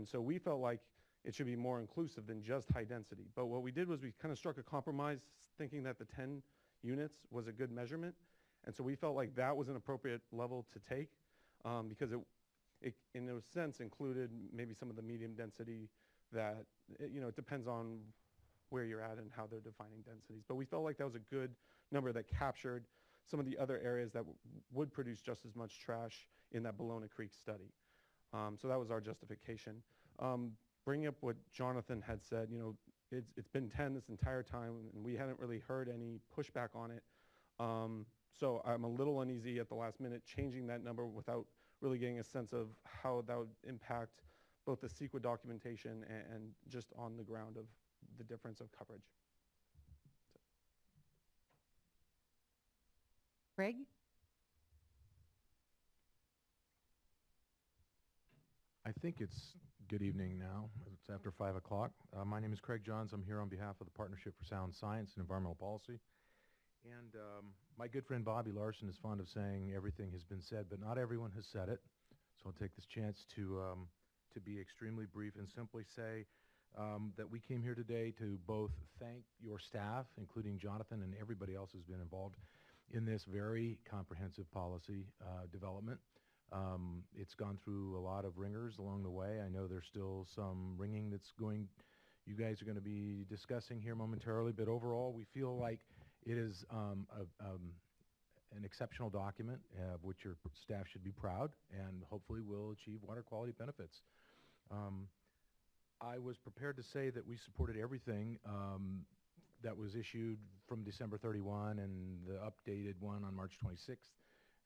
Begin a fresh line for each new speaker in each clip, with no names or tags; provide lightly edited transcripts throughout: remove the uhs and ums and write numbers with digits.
And so we felt like it should be more inclusive than just high density. But what we did was we kind of struck a compromise thinking that the 10 units was a good measurement. And so we felt like that was an appropriate level to take because it in a sense included maybe some of the medium density that, it depends on where you're at and how they're defining densities. But we felt like that was a good number that captured some of the other areas that would produce just as much trash in that Ballona Creek study. So that was our justification. Bringing up what Jonathan had said, it's been 10 this entire time, and we hadn't really heard any pushback on it. So I'm a little uneasy at the last minute changing that number without really getting a sense of how that would impact both the CEQA documentation and just on the ground of the difference of coverage. So.
Craig?
I think it's good evening now. It's after 5 o'clock. My name is Craig Johns. I'm here on behalf of the Partnership for Sound Science and Environmental Policy. And my good friend Bobby Larson is fond of saying everything has been said, but not everyone has said it. So I'll take this chance to be extremely brief and simply say that we came here today to both thank your staff, including Jonathan and everybody else who's been involved in this very comprehensive policy development. It's gone through a lot of ringers along the way. I know there's still some ringing you guys are going to be discussing here momentarily, but overall we feel like it is an exceptional document of which your staff should be proud and hopefully will achieve water quality benefits. I was prepared to say that we supported everything that was issued from December 31 and the updated one on March 26th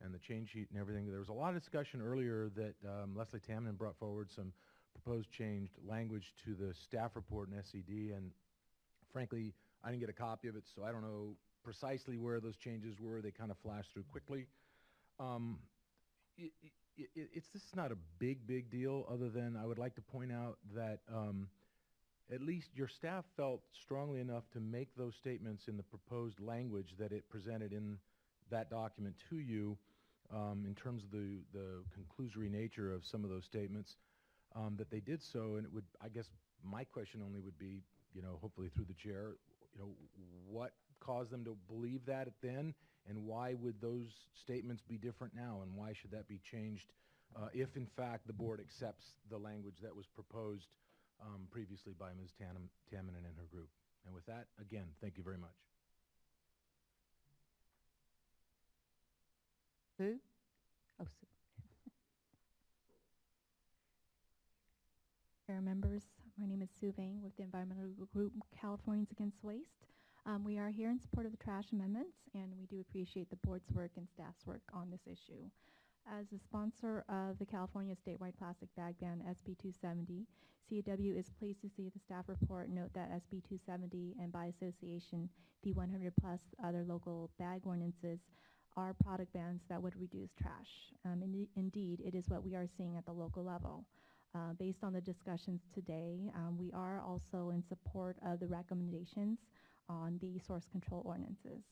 and the change sheet and everything. There was a lot of discussion earlier that Leslie Tamminen brought forward some proposed changed language to the staff report in SED, and frankly, I didn't get a copy of it, so I don't know precisely where those changes were. They kind of flashed through quickly. This is not a big deal, other than I would like to point out that at least your staff felt strongly enough to make those statements in the proposed language that it presented in that document to you in terms of the conclusory nature of some of those statements, that they did so. And it would, I guess my question only would be, hopefully through the chair, what caused them to believe that then, and why would those statements be different now, and why should that be changed if in fact the board accepts the language that was proposed previously by Ms. Tamminen and her group. And with that, again, thank you very much.
Sue? Oh, Sue.
Chair members, my name is Sue Vang with the environmental group Californians Against Waste. We are here in support of the trash amendments, and we do appreciate the board's work and staff's work on this issue. As a sponsor of the California statewide plastic bag ban, SB 270, CAW is pleased to see the staff report note that SB 270 and by association the 100 plus other local bag ordinances are product bans that would reduce trash. Indeed, it is what we are seeing at the local level. Based on the discussions today, we are also in support of the recommendations on the source control ordinances.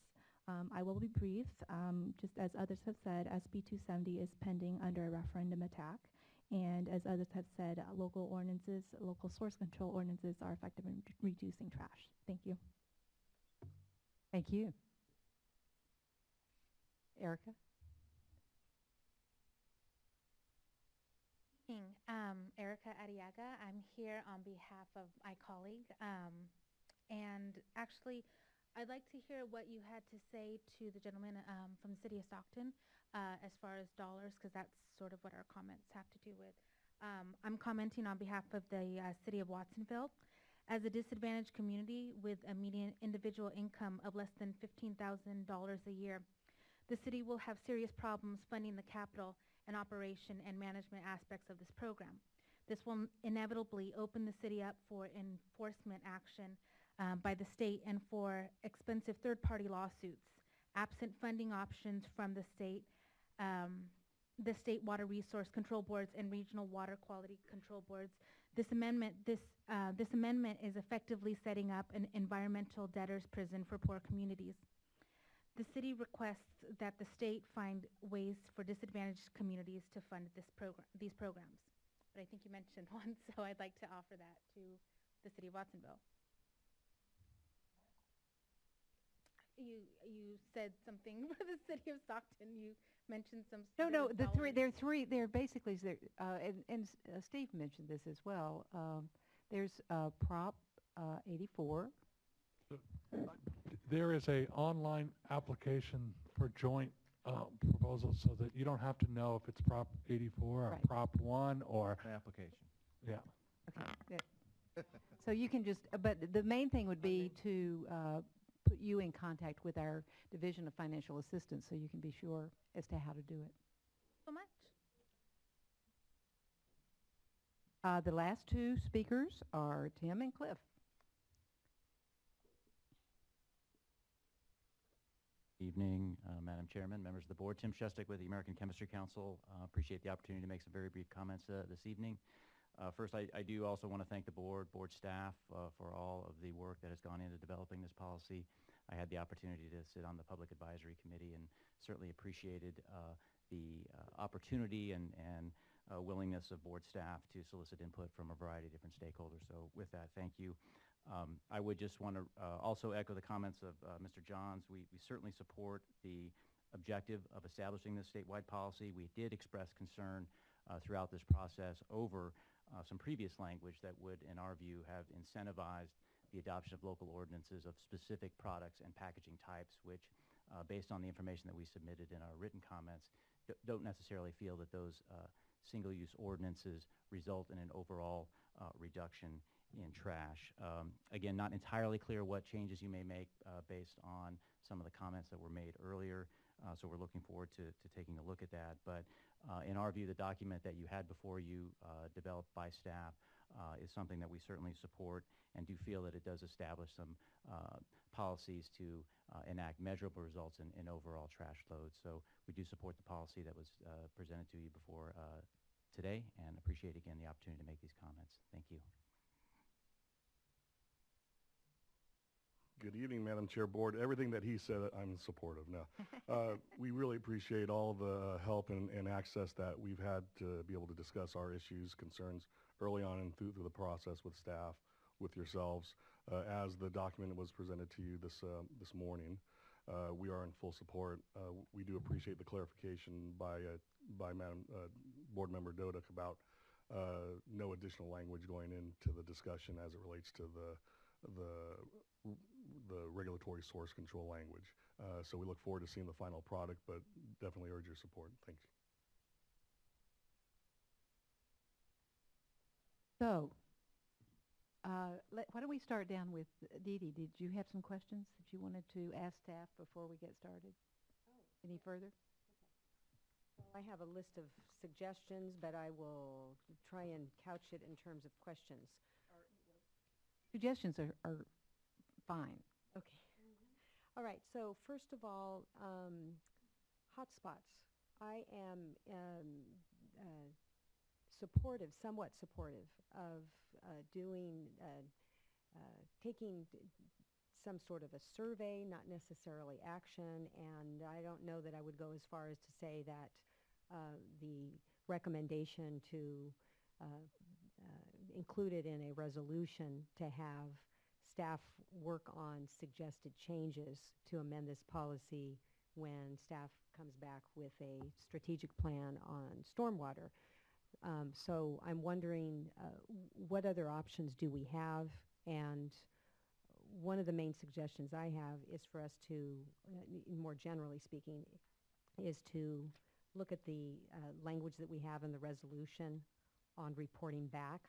I will be brief. Just as others have said, SB 270 is pending under a referendum attack. And as others have said, local ordinances, local source control ordinances are effective in reducing trash. Thank you.
Thank you. Erica?
Erica Arriaga. I'm here on behalf of my colleague. And actually, I'd like to hear what you had to say to the gentleman from the city of Stockton as far as dollars, because that's sort of what our comments have to do with. I'm commenting on behalf of the city of Watsonville. As a disadvantaged community with a median individual income of less than $15,000 a year, the city will have serious problems funding the capital and operation and management aspects of this program. This will inevitably open the city up for enforcement action by the state and for expensive third-party lawsuits. Absent funding options from the state water resource control boards and regional water quality control boards, this amendment is effectively setting up an environmental debtor's prison for poor communities. The city requests that the state find ways for disadvantaged communities to fund these programs. but I think you mentioned one, so I'd like to offer that to the city of Watsonville. You said something for the city of Stockton. You mentioned some.
No,
specific
the
dollars.
there are three, they're basically, Steve mentioned this as well. There's Prop 84.
There is a online application for joint proposals, so that you don't have to know if it's Prop 84 or
Right.
Prop 1 or,
Application.
yeah.
Okay. So you can just, but the main thing would be to put you in contact with our Division of Financial Assistance so you can be sure as to how to do it.
So much.
The last two speakers are Tim and Cliff.
Evening, Madam Chairman, members of the board. Tim Shustak with the American Chemistry Council. Appreciate the opportunity to make some very brief comments this evening. First, I do also want to thank the board staff for all of the work that has gone into developing this policy. I had the opportunity to sit on the Public Advisory Committee and certainly appreciated the opportunity and willingness of board staff to solicit input from a variety of different stakeholders. So with that, thank you. I would just want to also echo the comments of Mr. Johns. We certainly support the objective of establishing this statewide policy. We did express concern throughout this process over some previous language that would, in our view, have incentivized the adoption of local ordinances of specific products and packaging types, which, based on the information that we submitted in our written comments, don't necessarily feel that those single-use ordinances result in an overall reduction in trash. Again, not entirely clear what changes you may make based on some of the comments that were made earlier, so we're looking forward to taking a look at that. But in our view, the document that you had before you, developed by staff, is something that we certainly support and do feel that it does establish some policies to enact measurable results in overall trash loads. So we do support the policy that was presented to you before today, and appreciate again the opportunity to make these comments. Thank you.
Good evening, Madam Chair, Board. Everything that he said, I'm supportive. Now, we really appreciate all the help and access that we've had to be able to discuss our issues, concerns early on and through the process with staff, with yourselves. As the document was presented to you this morning, we are in full support. We do appreciate the clarification by Madam Board Member Dodak about no additional language going into the discussion as it relates to the regulatory source control language. So we look forward to seeing the final product, but definitely urge your support. Thank you.
So, why don't we start down with Dee Dee? Did you have some questions that you wanted to ask staff before we get started? Any further?
I have a list of suggestions, but I will try and couch it in terms of questions.
Suggestions are fine.
Okay. All right. So first of all, hotspots. I am supportive, somewhat supportive of taking some sort of a survey, not necessarily action, and I don't know that I would go as far as to say that the recommendation to include it in a resolution to have staff work on suggested changes to amend this policy when staff comes back with a strategic plan on stormwater. So I'm wondering what other options do we have, and one of the main suggestions I have is for us to, more generally speaking, is to look at the language that we have in the resolution on reporting back.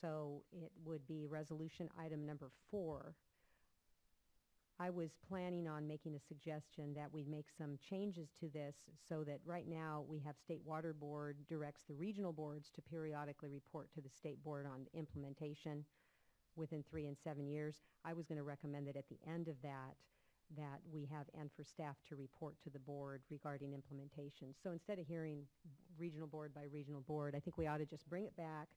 So it would be resolution item number 4. I was planning on making a suggestion that we make some changes to this so that right now we have State Water Board directs the regional boards to periodically report to the State Board on implementation within 3 and 7 years. I was going to recommend that at the end of that we have and for staff to report to the board regarding implementation. So instead of hearing regional board by regional board, I think we ought to just bring it back,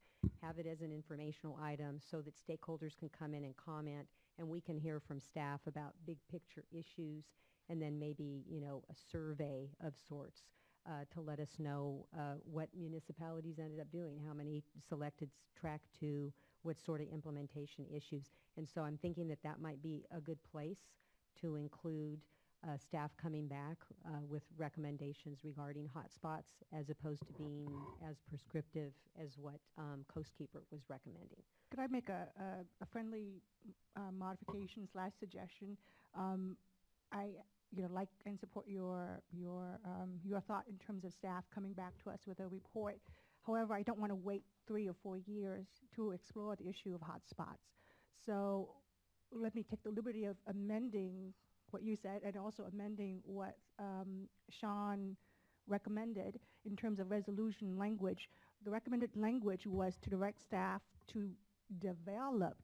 have it as an informational item so that stakeholders can come in and comment, and we can hear from staff about big picture issues, and then maybe, you know, a survey of sorts to let us know what municipalities ended up doing, how many selected track 2, what sort of implementation issues. And so I'm thinking that that might be a good place to include staff coming back with recommendations regarding hotspots as opposed to being as prescriptive as what Coast Keeper was recommending.
Could I make a friendly modification / suggestion? I like and support your thought in terms of staff coming back to us with a report. However, I don't want to wait 3 or 4 years to explore the issue of hotspots. So let me take the liberty of amending what you said and also amending what Sean recommended in terms of resolution language. The recommended language was to direct staff to develop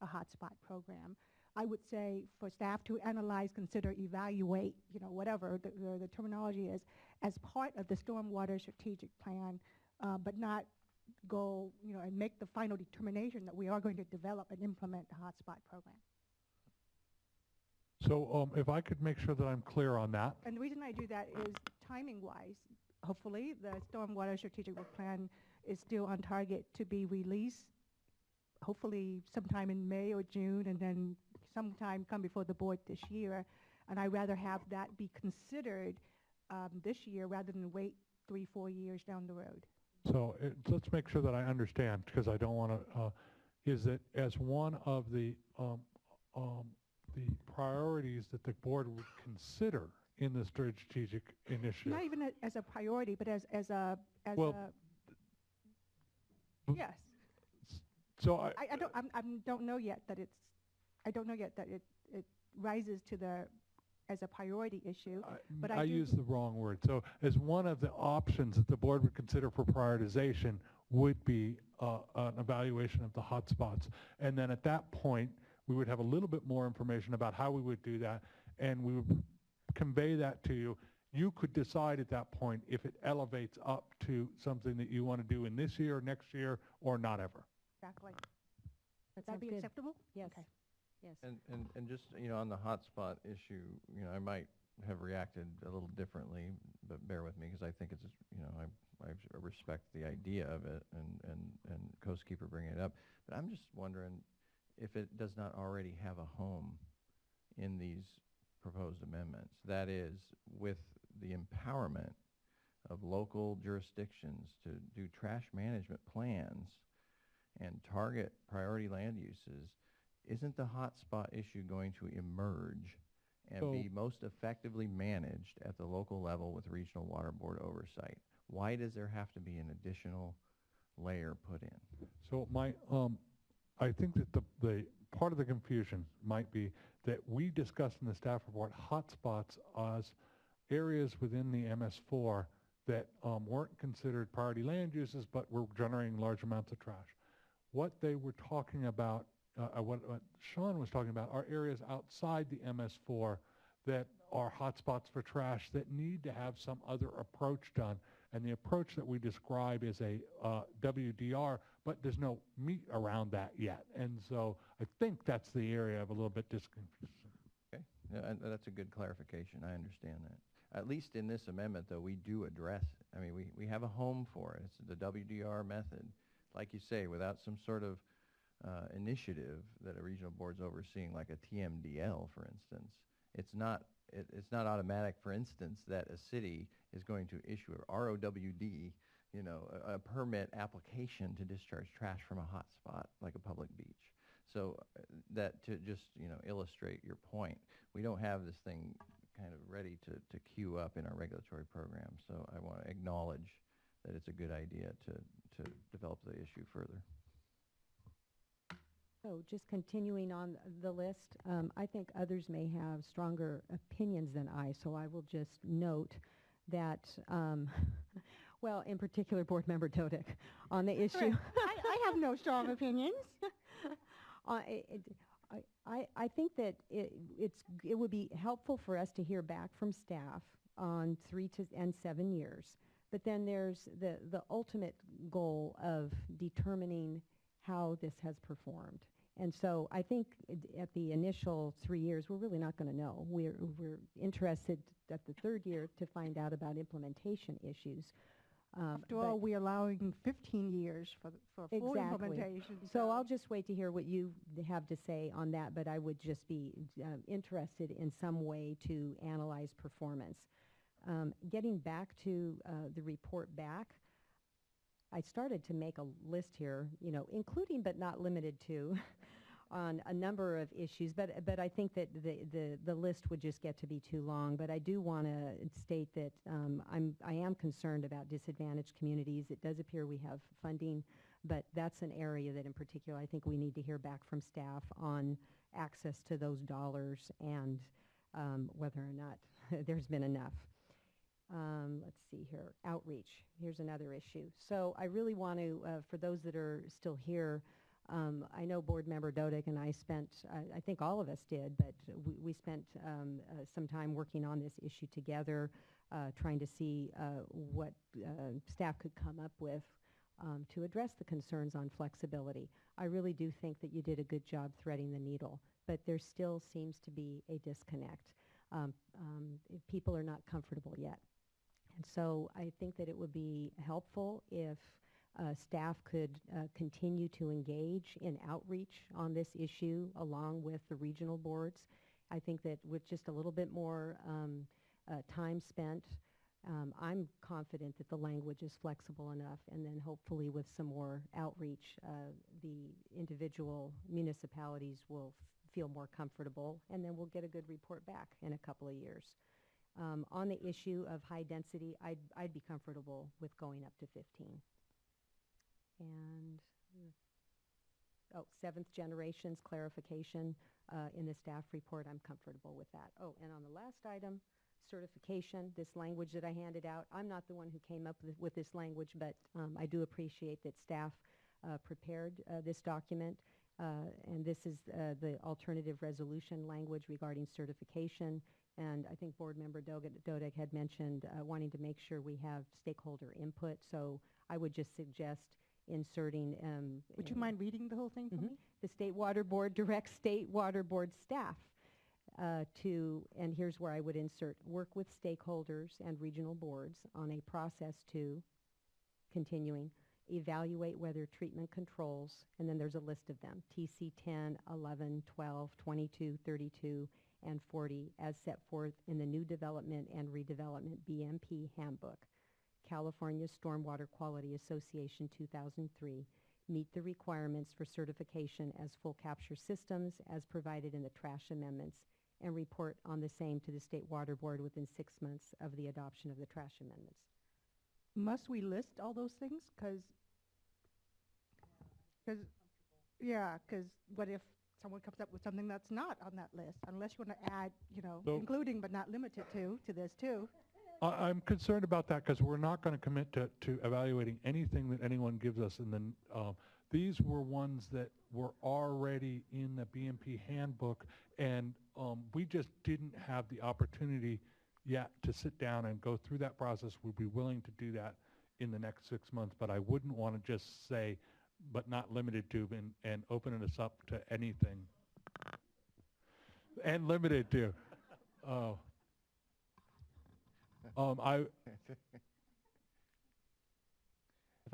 a hotspot program. I would say for staff to analyze, consider, evaluate, whatever the terminology is, as part of the stormwater strategic plan, but not go, and make the final determination that we are going to develop and implement the hotspot program.
So if I could make sure that I'm clear on that.
And the reason I do that is timing-wise. Hopefully, the stormwater strategic work plan is still on target to be released, hopefully sometime in May or June, and then sometime come before the board this year. And I'd rather have that be considered this year rather than wait 3, 4 years down the road.
So let's make sure that I understand, because I don't want to, is that as one of the priorities that the board would consider in the strategic initiative?
Not even as a priority, but as yes.
So
I don't know yet that it rises to as a priority issue. But
I
do
use the wrong word. So as one of the options that the board would consider for prioritization would be an evaluation of the hotspots. And then at that point, we would have a little bit more information about how we would do that, and we would convey that to you. You could decide at that point if it elevates up to something that you want to do in this year, next year, or not ever.
Exactly. Would
Sounds
that be
good.
acceptable?
Yes.
Okay.
Yes.
And just, on the hotspot issue, I might have reacted a little differently, but bear with me because I think it's, I respect the idea of it and Coast Keeper bringing it up. But I'm just wondering if it does not already have a home in these proposed amendments. That is, with the empowerment of local jurisdictions to do trash management plans and target priority land uses, isn't the hotspot issue going to emerge and be most effectively managed at the local level with regional water board oversight? Why does there have to be an additional layer put in?
So I think that the part of the confusion might be that we discussed in the staff report hotspots as areas within the MS4 that weren't considered priority land uses but were generating large amounts of trash. What they were talking about, what Sean was talking about, are areas outside the MS4 that are hotspots for trash that need to have some other approach done. And the approach that we describe is a WDR, but there's no meat around that yet. And so I think that's the area of a little bit disconfusion.
Okay, and that's a good clarification. I understand that. At least in this amendment, though, we do address it. I mean, we have a home for it. It's the WDR method. Like you say, without some sort of initiative that a regional board's overseeing, like a TMDL, for instance, it's not automatic, for instance, that a city is going to issue a ROWD, a permit application to discharge trash from a hotspot like a public beach. So that to just, illustrate your point, we don't have this thing kind of ready to queue up in our regulatory program. So I want to acknowledge that it's a good idea to develop the issue further.
So just continuing on the list, I think others may have stronger opinions than I, so I will just note that, well, in particular, Board Member Dodick, on the issue.
I have no strong opinions.
I think that it would be helpful for us to hear back from staff on 3 and 7 years. But then there's the ultimate goal of determining how this has performed. And so I think at the initial 3 years, we're really not going to know. We're interested at the third year to find out about implementation issues.
After all, we're allowing 15 years for full implementation.
So I'll just wait to hear what you have to say on that, but I would just be interested in some way to analyze performance. Getting back to the report back, I started to make a list here, you know, including but not limited to on a number of issues, but I think that the list would just get to be too long. But I do want to state that I am concerned about disadvantaged communities. It does appear we have funding, but that's an area that in particular I think we need to hear back from staff on access to those dollars and whether or not there's been enough. Let's see here, outreach. Here's another issue. So I really want to, for those that are still here, I know Board Member Dodek and I spent, I think all of us did, but we spent some time working on this issue together, trying to see what staff could come up with to address the concerns on flexibility. I really do think that you did a good job threading the needle, but there still seems to be a disconnect. People are not comfortable yet. And so I think that it would be helpful if staff could continue to engage in outreach on this issue along with the regional boards. I think that with just a little bit more time spent, I'm confident that the language is flexible enough, and then hopefully with some more outreach, the individual municipalities will feel more comfortable, and then we'll get a good report back in a couple of years. On the issue of high density, I'd be comfortable with going up to 15. And, seventh generations clarification in the staff report, I'm comfortable with that. Oh, and on the last item, certification, this language that I handed out, I'm not the one who came up with this language, but I do appreciate that staff prepared this document. And this is the alternative resolution language regarding certification. And I think Board Member Dodek had mentioned wanting to make sure we have stakeholder input. So I would just suggest inserting.
Would you mind reading the whole thing for me?
The State Water Board directs State Water Board staff to, and here's where I would insert, work with stakeholders and regional boards on a process to, continuing, evaluate whether treatment controls, and then there's a list of them, TC 10, 11, 12, 22, 32, and 40, as set forth in the New Development and Redevelopment BMP Handbook, California Stormwater Quality Association 2003, meet the requirements for certification as full capture systems as provided in the trash amendments, and report on the same to the State Water Board within 6 months of the adoption of the trash amendments.
Must we list all those things? Because what if someone comes up with something that's not on that list? Unless you want to add, you know, including but not limited to this too.
I'm concerned about that because we're not going to commit to evaluating anything that anyone gives us. And then these were ones that were already in the BMP handbook, and we just didn't have the opportunity yet to sit down and go through that process. We'd be willing to do that in the next 6 months, but I wouldn't want to just say, but not limited to, and open us up to anything. And limited to.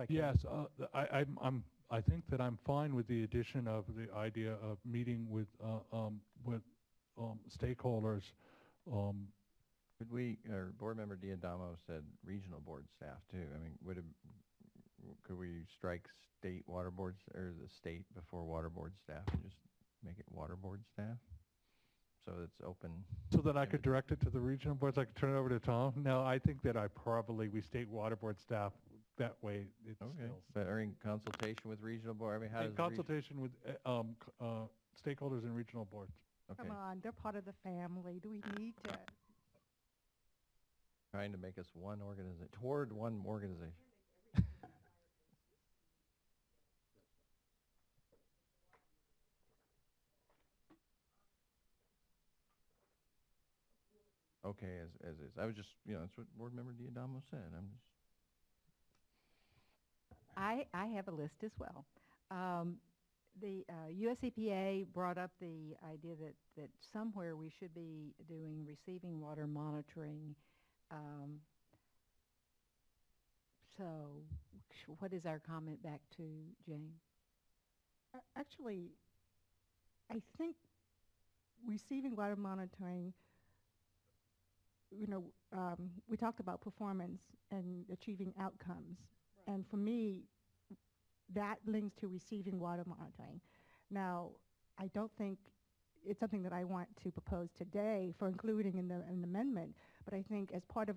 Yes, I think that I'm fine with the addition of the idea of meeting with stakeholders.
Could we, or Board Member Diadamo said regional board staff too. I mean, could we strike state water boards, or the state before water board staff, and just make it water board staff? So it's open.
So that I could direct it to the regional boards, I could turn it over to Tom? No, I think that we state water board staff. That way it's
okay. But are in consultation with regional board? I mean, how does
consultation with stakeholders and regional boards.
Okay.
Come on, they're part of the family. Do we need to?
Trying to make us one organization, toward one organization. Okay, as is. I was just, that's what Board Member Diadamo said. I'm just.
I have a list as well. The US EPA brought up the idea that somewhere we should be doing receiving water monitoring. So what is our comment back to Jane?
Actually, I think receiving water monitoring, we talked about performance and achieving outcomes. And for me, that links to receiving water monitoring. Now, I don't think it's something that I want to propose today for including in an amendment, but I think as part of,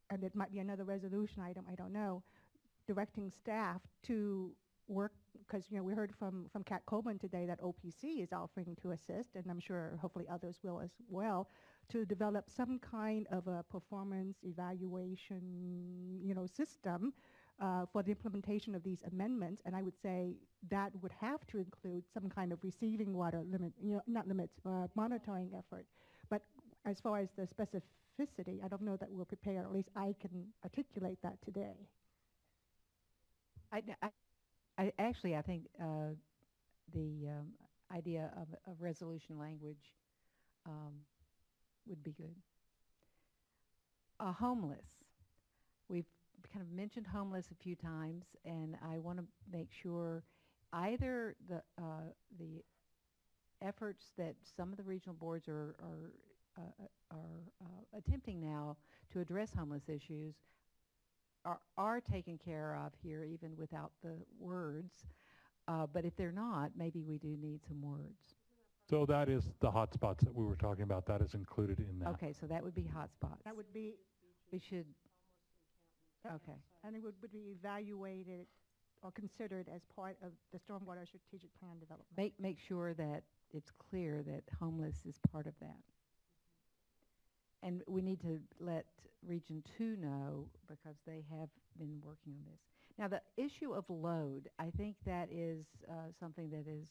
and it might be another resolution item, I don't know, directing staff to work, because we heard from Kat Coleman today that OPC is offering to assist, and I'm sure hopefully others will as well, to develop some kind of a performance evaluation, system for the implementation of these amendments. And I would say that would have to include some kind of receiving water limit, monitoring effort. But as far as the specificity, I don't know that we're prepared, or at least I can articulate that today.
I think the idea of resolution language would be good. Homeless. We've kind of mentioned homeless a few times, and I want to make sure either the efforts that some of the regional boards are attempting now to address homeless issues are taken care of here, even without the words. But if they're not, maybe we do need some words.
So that is the hotspots that we were talking about. That is included in that.
Okay, so that would be hotspots.
That would be,
We should, okay.
and it would be evaluated or considered as part of the stormwater strategic plan development.
Make sure that it's clear that homeless is part of that. And we need to let Region 2 know, because they have been working on this. Now, the issue of load, I think that is something that is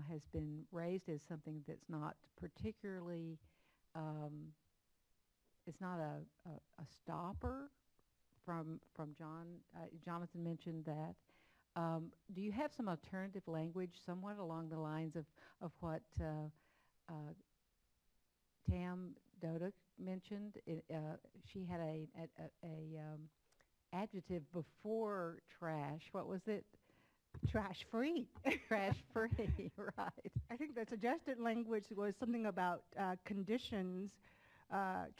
has been raised as something that's not particularly, it's not a stopper from John. Jonathan mentioned that. Do you have some alternative language, somewhat along the lines of what Tam Dodak mentioned? She had a adjective before trash. What was it?
Trash free.
Trash free, right.
I think the suggested language was something about conditions,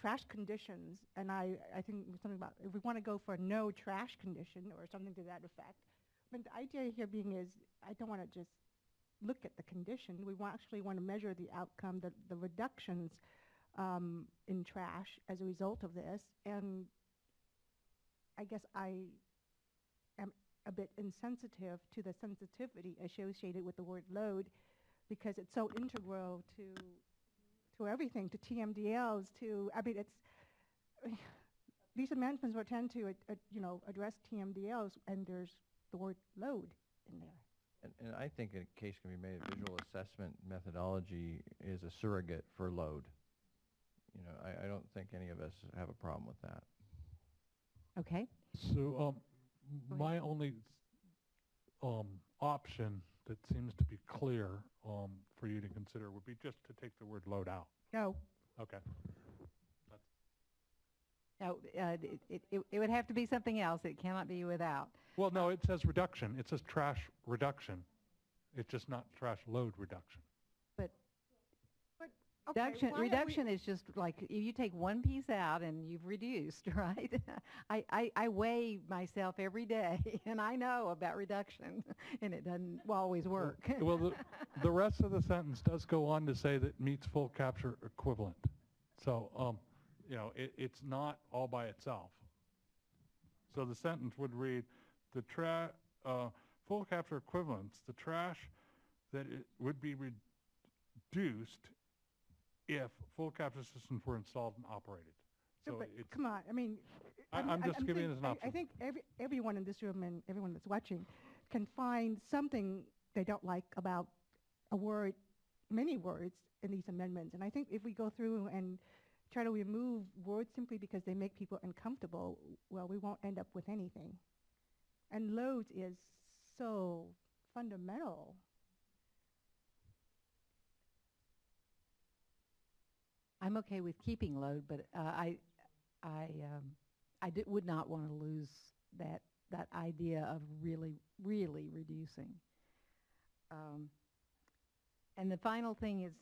trash conditions, and I think something about if we want to go for no trash condition or something to that effect. But the idea here being is I don't want to just look at the condition. We actually want to measure the outcome, the reductions in trash as a result of this. And I guess I am a bit insensitive to the sensitivity associated with the word load, because it's so integral to everything, to TMDLs, these amendments will tend to address TMDLs, and there's the word load in there.
And I think a case can be made, visual assessment methodology is a surrogate for load. I don't think any of us have a problem with that.
Okay.
So my only option that seems to be clear for you to consider would be just to take the word load out.
No.
Okay.
No, it would have to be something else. It cannot be without.
Well, no, it says reduction. It says trash reduction. It's just not trash load reduction.
But
okay,
reduction is just like you take one piece out and you've reduced, right? I weigh myself every day, and I know about reduction, and it doesn't always work.
Well, the rest of the sentence does go on to say that meets full capture equivalent. So, it's not all by itself. So the sentence would read, full capture equivalence, the trash that it would be reduced if full capture systems were installed and operated. So
but come on,
I'm just giving it as an option.
I think everyone in this room and everyone that's watching can find something they don't like about a word, many words in these amendments. And I think if we go through and try to remove words simply because they make people uncomfortable, well, we won't end up with anything. And loads is so fundamental
I'm okay with keeping load, but would not want to lose that idea of really, really reducing. And the final thing is,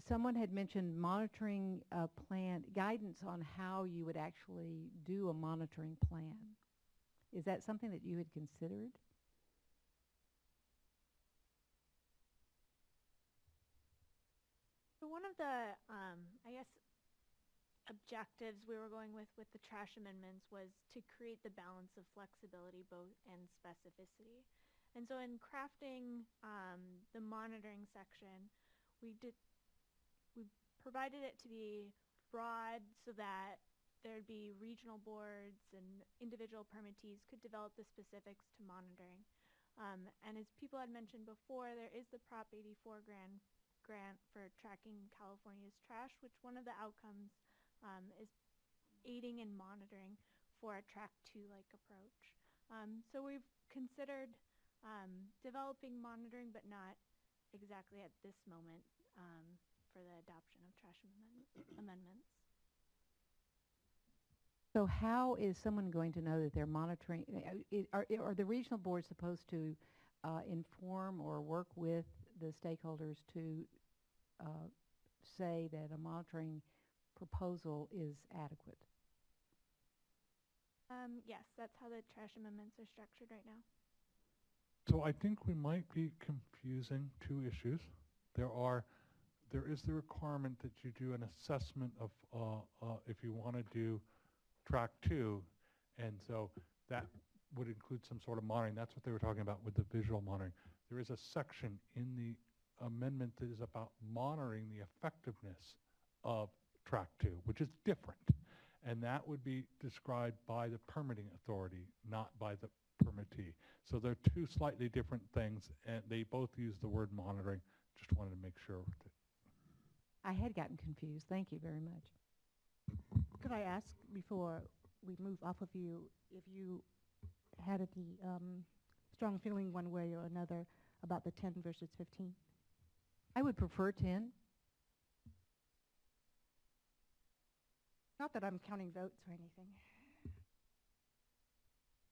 someone had mentioned monitoring plan, guidance on how you would actually do a monitoring plan. Is that something that you had considered?
So one of the, I guess, objectives we were going with the trash amendments was to create the balance of flexibility both and specificity. And so in crafting the monitoring section, we provided it to be broad so that there'd be regional boards and individual permittees could develop the specifics to monitoring. And as people had mentioned before, there is the Prop 84 grant for tracking California's trash, which one of the outcomes is aiding and monitoring for a Track 2-like approach. So we've considered developing monitoring, but not exactly at this moment for the adoption of trash amendments.
So how is someone going to know that they're monitoring? Are the regional boards supposed to inform or work with the stakeholders to say that a monitoring proposal is adequate?
Yes, that's how the trash amendments are structured right now.
So I think we might be confusing two issues. There is the requirement that you do an assessment of if you want to do Track 2, and so that would include some sort of monitoring. That's what they were talking about with the visual monitoring. There is a section in the amendment that is about monitoring the effectiveness of Track 2, which is different. And that would be described by the permitting authority, not by the permittee. So they're two slightly different things, and they both use the word monitoring. Just wanted to make sure.
I had gotten confused. Thank you very much.
Could I ask, before we move off of you, if you had a strong feeling one way or another about the 10 versus 15?
I would prefer 10.
Not that I'm counting votes or anything.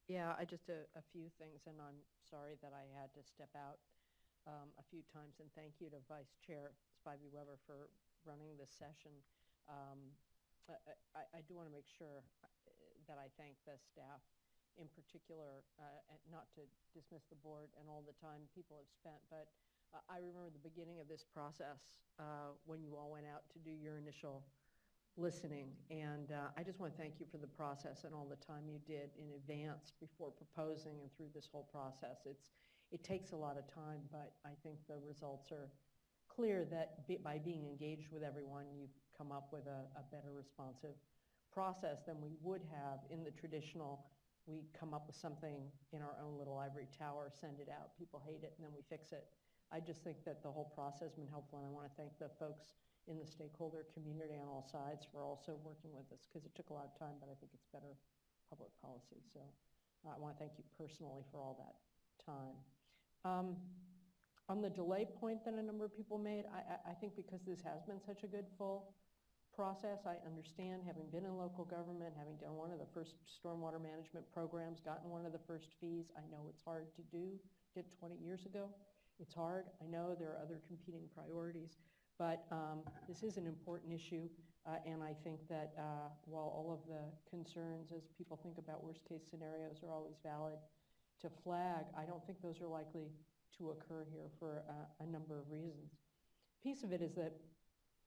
Yeah, just a few things, and I'm sorry that I had to step out a few times, and thank you to Vice Chair Spivey Weber for running this session. I do want to make sure that I thank the staff in particular, and not to dismiss the board and all the time people have spent, but I remember the beginning of this process when you all went out to do your initial listening, and I just want to thank you for the process and all the time you did in advance before proposing and through this whole process. It takes a lot of time, but I think the results are clear that by being engaged with everyone, you've come up with a better responsive process than we would have in the traditional, we come up with something in our own little ivory tower, send it out, people hate it, and then we fix it. I just think that the whole process has been helpful, and I want to thank the folks in the stakeholder community on all sides for also working with us, because it took a lot of time, but I think it's better public policy. So I want to thank you personally for all that time. On the delay point that a number of people made, I think because this has been such a good full process, I understand, having been in local government, having done one of the first stormwater management programs, gotten one of the first fees, I know it's hard to do. Did 20 years ago. It's hard. I know there are other competing priorities. But this is an important issue, and I think that while all of the concerns as people think about worst case scenarios are always valid to flag, I don't think those are likely to occur here for a number of reasons. Piece of it is that,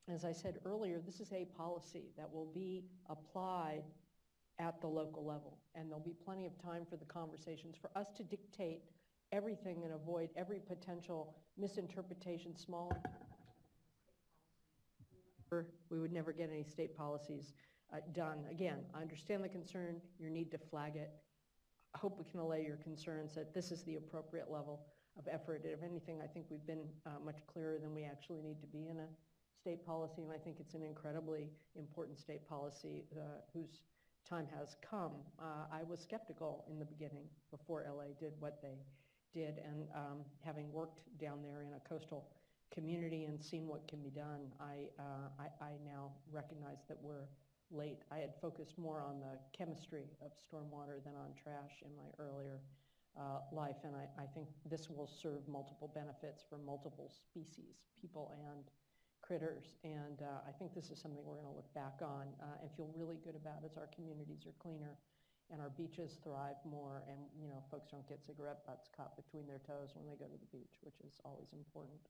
as I said earlier, this is a policy that will be applied at the local level, and there'll be plenty of time for the conversations for us to dictate everything and avoid every potential misinterpretation, small we would never get any state policies done. Again, I understand the concern, your need to flag it. I hope we can allay your concerns that this is the appropriate level of effort. If anything, I think we've been much clearer than we actually need to be in a state policy, and I think it's an incredibly important state policy whose time has come. I was skeptical in the beginning before LA did what they did, and having worked down there in a coastal community and seen what can be done. I now recognize that we're late. I had focused more on the chemistry of stormwater than on trash in my earlier life, and I think this will serve multiple benefits for multiple species, people and critters, and I think this is something we're going to look back on and feel really good about as our communities are cleaner and our beaches thrive more, and folks don't get cigarette butts caught between their toes when they go to the beach, which is always important.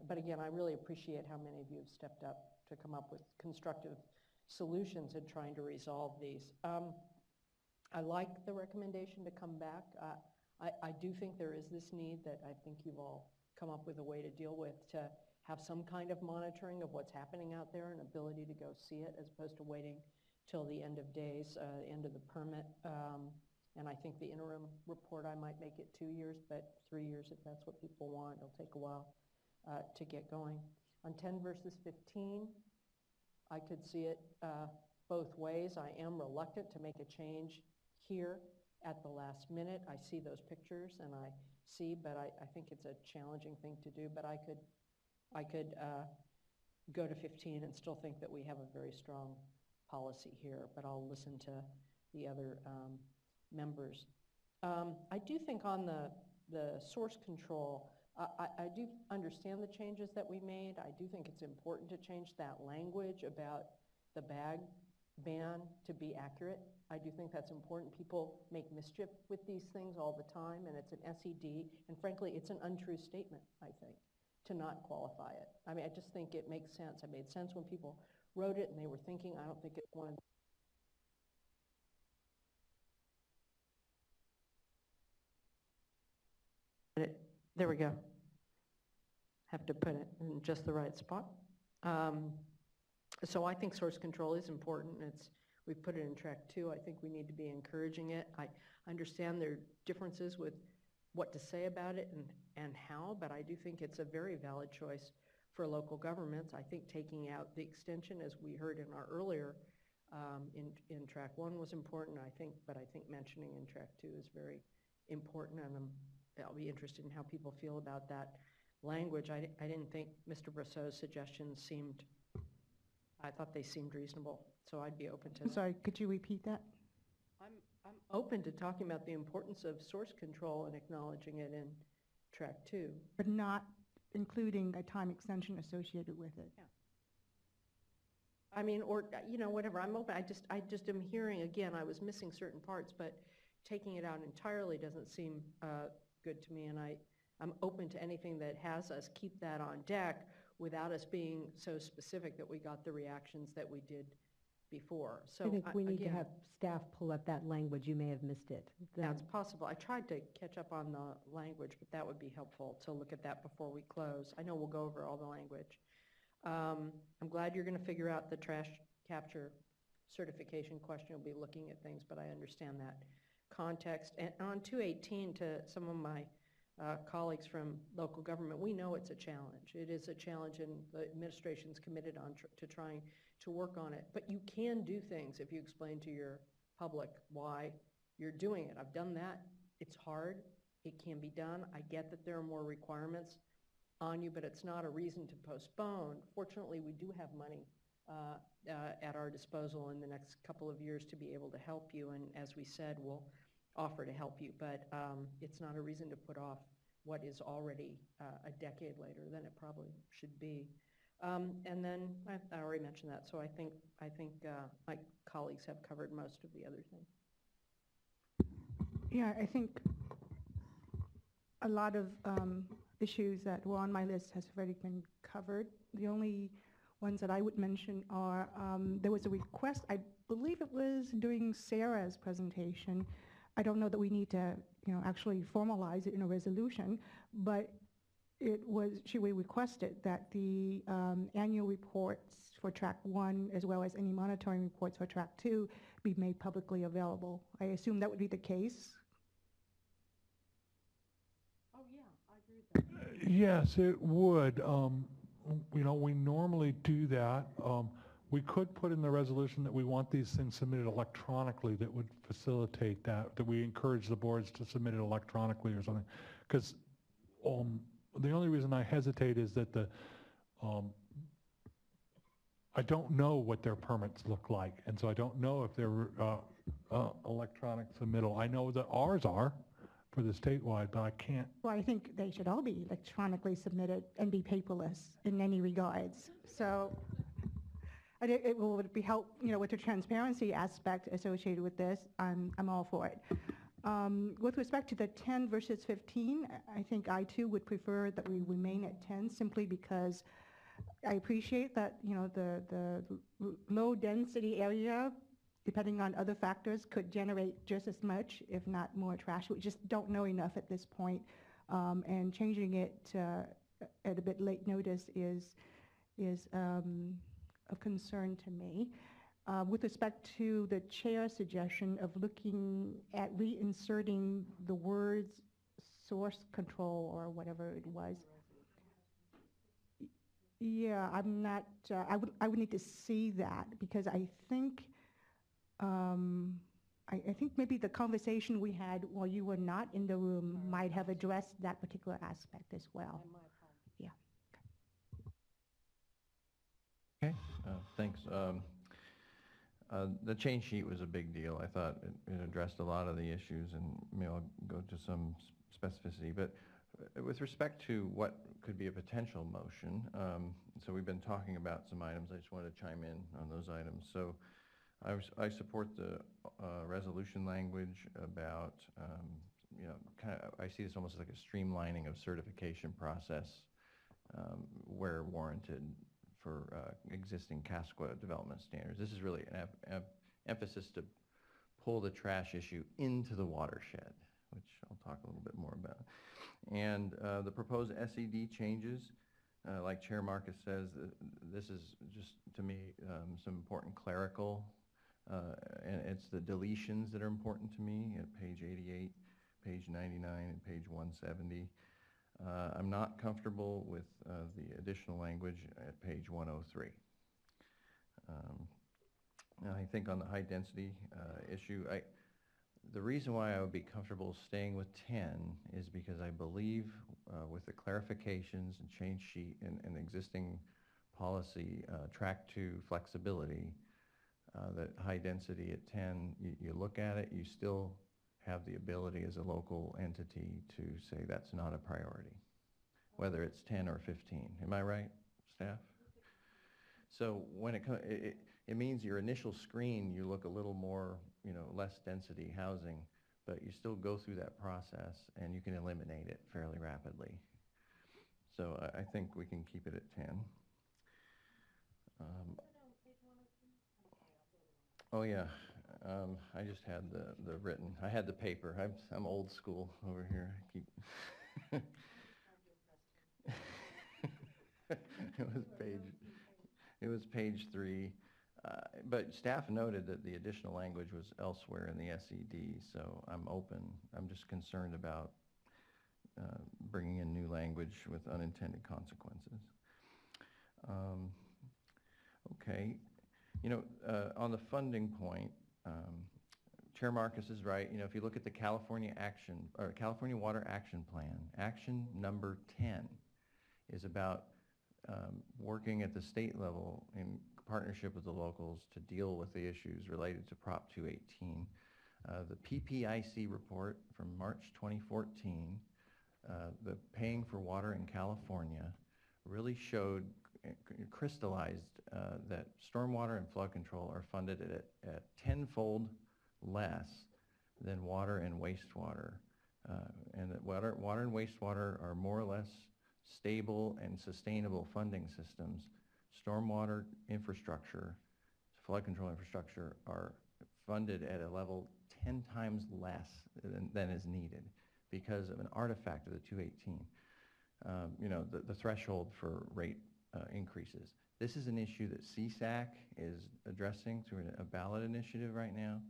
But again, I really appreciate how many of you have stepped up to come up with constructive solutions in trying to resolve these. I like the recommendation to come back. I do think there is this need that I think you've all come up with a way to deal with, to have some kind of monitoring of what's happening out there and ability to go see it as opposed to waiting till the end of days, end of the permit. And I think the interim report, I might make it 2 years, but 3 years if that's what people want. It'll take a while to get going. On 10 versus 15, I could see it both ways. I am reluctant to make a change here at the last minute. I see those pictures and I see, but I think it's a challenging thing to do. But I could go to 15 and still think that we have a very strong policy here, but I'll listen to the other members. I do think on the source control, I do understand the changes that we made. I do think it's important to change that language about the bag ban to be accurate. I do think that's important. People make mischief with these things all the time, and it's an SED, and frankly, it's an untrue statement, I think, to not qualify it. I mean, I just think it makes sense. It made sense when people wrote it and they were thinking. I don't think it's one of there we go. Have to put it in just the right spot. So I think source control is important. We've put it in track 2. I think we need to be encouraging it. I understand there are differences with what to say about it and how, but I do think it's a very valid choice for local governments. I think taking out the extension, as we heard in our earlier in track 1 was important, but I think mentioning in track 2 is very important, and I'll be interested in how people feel about that language. I didn't think Mr. Brosseau's suggestions I thought they seemed reasonable, so I'd be open to
I'm sorry, could you repeat that?
I'm open to talking about the importance of source control and acknowledging it in track 2.
But not including a time extension associated with it.
Yeah. I mean, or, whatever, I'm open. I just am hearing, again, I was missing certain parts, but taking it out entirely doesn't seem good to me, and I'm open to anything that has us keep that on deck without us being so specific that we got the reactions that we did before. So
I think we need to
again,
have staff pull up that language. You may have missed it.
that's possible. I tried to catch up on the language, but that would be helpful to look at that before we close. I know we'll go over all the language. I'm glad you're going to figure out the trash capture certification question. You'll be looking at things, but I understand that context. And on 218, to some of my colleagues from local government, we know it's a challenge. It is a challenge, and the administration's committed to trying to work on it. But you can do things if you explain to your public why you're doing it. I've done that. It's hard. It can be done. I get that there are more requirements on you, but it's not a reason to postpone. Fortunately, we do have money at our disposal in the next couple of years to be able to help you, and as we said, we'll offer to help you, but it's not a reason to put off what is already a decade later than it probably should be. And then I already mentioned that, so I think my colleagues have covered most of the other things.
Yeah, I think a lot of issues that were on my list has already been covered. The only ones that I would mention are, there was a request, I believe it was during Sarah's presentation. I don't know that we need to, actually formalize it in a resolution, but she requested that the annual reports for track 1, as well as any monitoring reports for track 2, be made publicly available. I assume that would be the case.
Oh yeah, I agree with that.
Yes, it would. We normally do that. We could put in the resolution that we want these things submitted electronically. That would facilitate that we encourage the boards to submit it electronically or something. Because the only reason I hesitate is that I don't know what their permits look like, and so I don't know if they're electronic submittal. I know that ours are for the statewide, but I can't.
Well, I think they should all be electronically submitted and be paperless in any regards. So it would be help, with the transparency aspect associated with this. I'm all for it. With respect to the 10 versus 15, I think I too would prefer that we remain at 10 simply because I appreciate that, the low density area, depending on other factors, could generate just as much, if not more trash. We just don't know enough at this point. And changing it at a bit late notice is of concern to me. With respect to the chair's suggestion of looking at reinserting the words source control or whatever it was. Yeah, I'm not, I would need to see that because I think, I think maybe the conversation we had while you were not in the room might have addressed that particular aspect as well. Yeah.
Okay, thanks. The change sheet was a big deal. I thought it addressed a lot of the issues, and maybe I'll go to some specificity. But with respect to what could be a potential motion, so we've been talking about some items. I just wanted to chime in on those items. So I support the resolution language about, I see this almost like a streamlining of certification process where warranted for existing CASQA development standards. This is really an emphasis to pull the trash issue into the watershed, which I'll talk a little bit more about. And the proposed SED changes, like Chair Marcus says, this is just, to me, some important clerical, and it's the deletions that are important to me at page 88, page 99, and page 170. I'm not comfortable with the additional language at page 103. I think on the high density issue, the reason why I would be comfortable staying with 10 is because I believe with the clarifications and change sheet and existing policy track to flexibility, that high density at 10, you look at it, you still have the ability as a local entity to say that's not a priority, whether it's 10 or 15. Am I right, staff? So when it means your initial screen, you look a little more, less density housing, but you still go through that process and you can eliminate it fairly rapidly. So I think we can keep it at 10. Oh yeah, I just had the written. I had the paper. I'm old school over here. It was page 3. But staff noted that the additional language was elsewhere in the SED, so I'm open. I'm just concerned about bringing in new language with unintended consequences. Okay, on the funding point, Chair Marcus is right. If you look at the California Water Action Plan, action number 10 is about working at the state level in partnership with the locals to deal with the issues related to Prop 218. The PPIC report from March 2014, the Paying for Water in California, really crystallized that stormwater and flood control are funded at tenfold less than water and wastewater, and that water and wastewater are more or less stable and sustainable funding systems. Stormwater infrastructure, flood control infrastructure are funded at a level 10 times less than is needed because of an artifact of the 218. The threshold for rate increases. This is an issue that CSAC is addressing through a ballot initiative right now.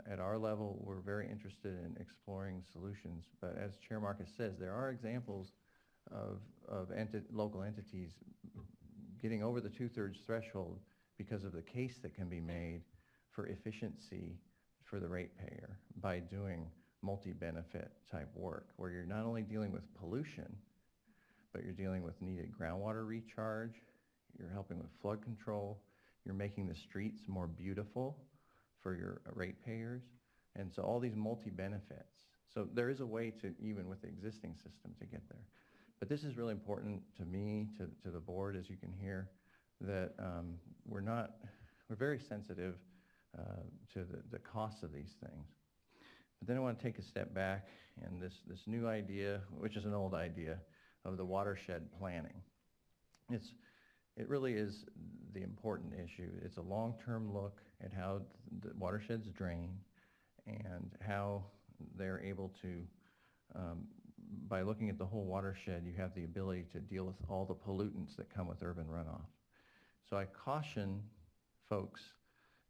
At our level, we're very interested in exploring solutions, but as Chair Marcus says, there are examples of local entities getting over the 2/3 threshold because of the case that can be made for efficiency for the ratepayer by doing multi-benefit type work, where you're not only dealing with pollution, but you're dealing with needed groundwater recharge, you're helping with flood control, you're making the streets more beautiful for your ratepayers, and so all these multi-benefits. So there is a way to, even with the existing system, to get there. But this is really important to me, to the board, as you can hear, that we're very sensitive to the costs of these things. But then I want to take a step back, and this new idea, which is an old idea, of the watershed planning. It really is the important issue. It's a long-term look at how the watersheds drain and how they're able to, by looking at the whole watershed, you have the ability to deal with all the pollutants that come with urban runoff. So I caution folks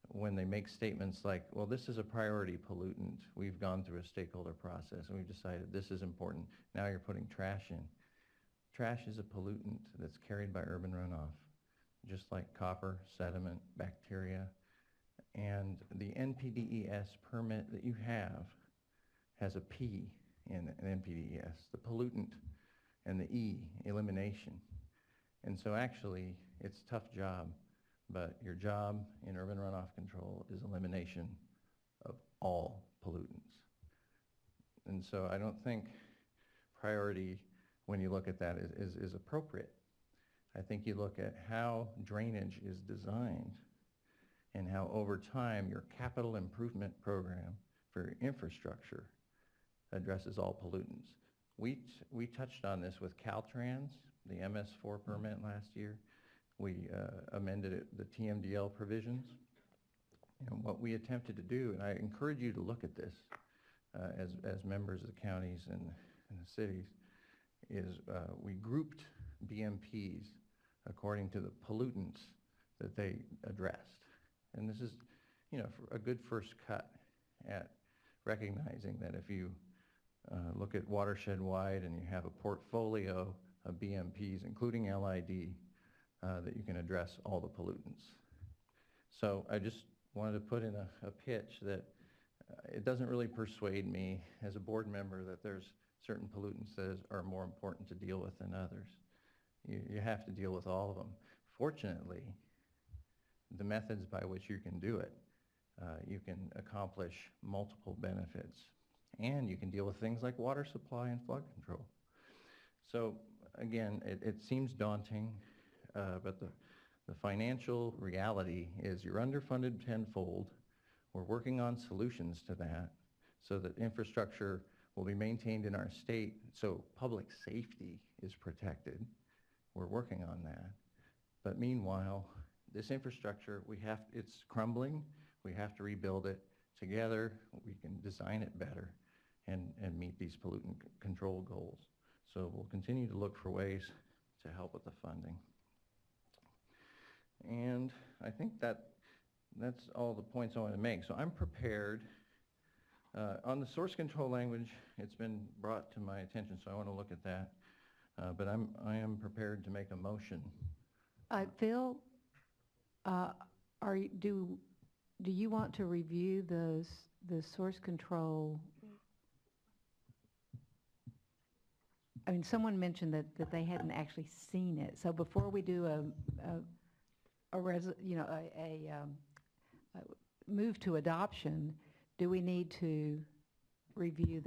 when they make statements like, well, this is a priority pollutant. We've gone through a stakeholder process and we've decided this is important. Now you're putting trash in. Trash is a pollutant that's carried by urban runoff, just like copper, sediment, bacteria. And the NPDES permit that you have has a P in NPDES, the pollutant, and the E, elimination. And so actually, it's a tough job, but your job in urban runoff control is elimination of all pollutants. And so I don't think priority, when you look at that, is appropriate. I think you look at how drainage is designed and how over time your capital improvement program for your infrastructure addresses all pollutants. We touched on this with Caltrans, the MS4 permit last year. We amended it, the TMDL provisions. And what we attempted to do, and I encourage you to look at this as members of the counties and the cities, is we grouped BMPs according to the pollutants that they addressed. And this is, a good first cut at recognizing that if you look at watershed-wide and you have a portfolio of BMPs, including LID, that you can address all the pollutants. So I just wanted to put in a pitch that it doesn't really persuade me as a board member that there's certain pollutants that are more important to deal with than others. You have to deal with all of them. Fortunately, the methods by which you can do it, you can accomplish multiple benefits, and you can deal with things like water supply and flood control. So again, it seems daunting, but the financial reality is you're underfunded tenfold. We're working on solutions to that so that infrastructure will be maintained in our state so public safety is protected. We're working on that. But meanwhile, this infrastructure, it's crumbling. We have to rebuild it. Together, we can design it better and meet these pollutant control goals. So we'll continue to look for ways to help with the funding. And I think that's all the points I want to make. So I'm prepared. On the source control language, it's been brought to my attention, so I want to look at that. But I am prepared to make a motion.
Phil, do you want to review the source control? I mean, someone mentioned that they hadn't actually seen it. So before we do a move to adoption, do we need to review